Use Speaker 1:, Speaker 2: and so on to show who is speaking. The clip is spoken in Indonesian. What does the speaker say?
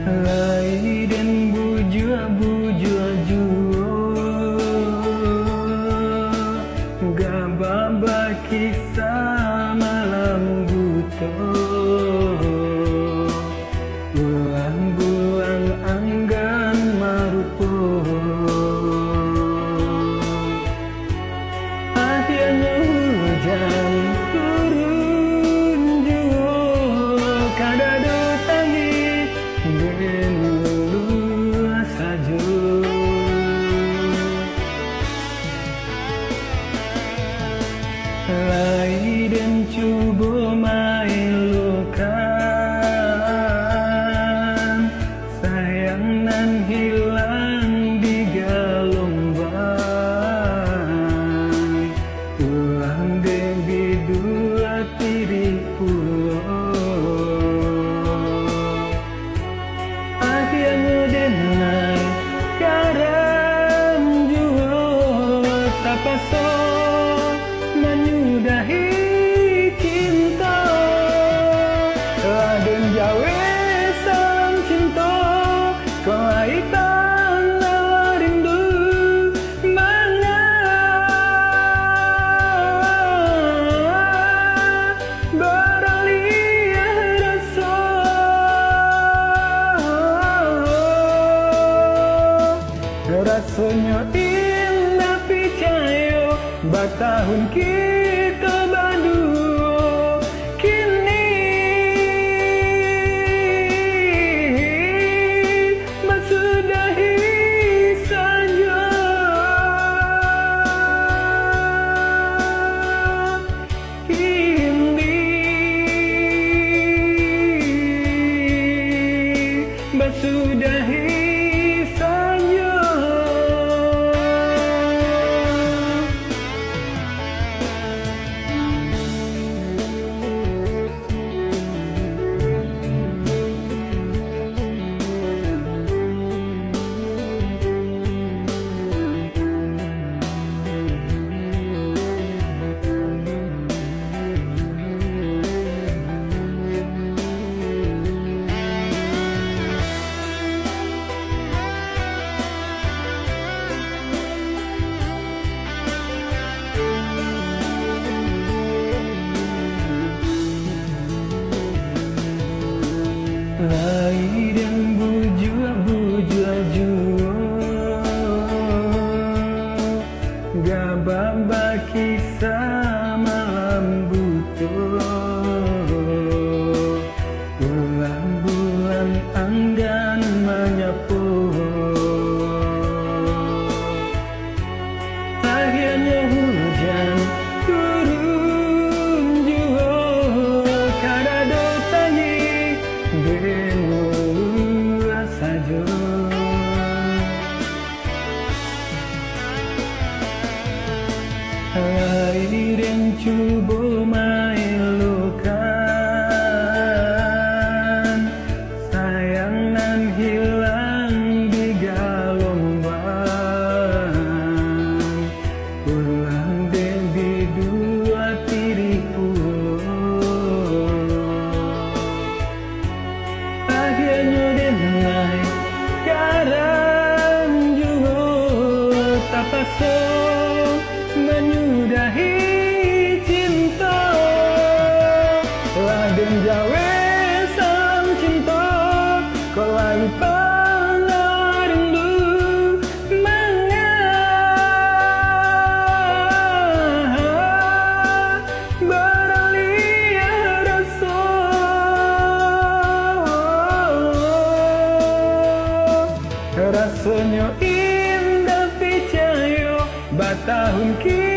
Speaker 1: Lai dan bujua juo Gababa kisah malam buto Buang-buang anggan marupo Akhirnya hujan turun juo Kadado tangi Denulu sajo Lai dan cubo mailukan Sayang nan hilang di galombang Ulang debi dua tiri pulau Akhirnya denai karam juo tapaso menyudahi cinta Raden jawe sang cinta kelaitan rindu mana beralih rasa rasanya indah picayo batahun kita berdua kini bersudahi saja kini bersudahi saja. Lai dan bujua juo Gababa kisah malam buto Bulan-bulan anggan menyapu Akhirnya hujan turun juo Kadado tangi Denulu sajo Lai dan cubo mailukan Sayang nan hilang di galombang Ulang debi dua tiri pulau Akhirnya denai karam juo tapaso menyudahi cinta Raden jawe sang cinta kelaitan rindu mana beralih rasa rasanya indah picayo batahun kita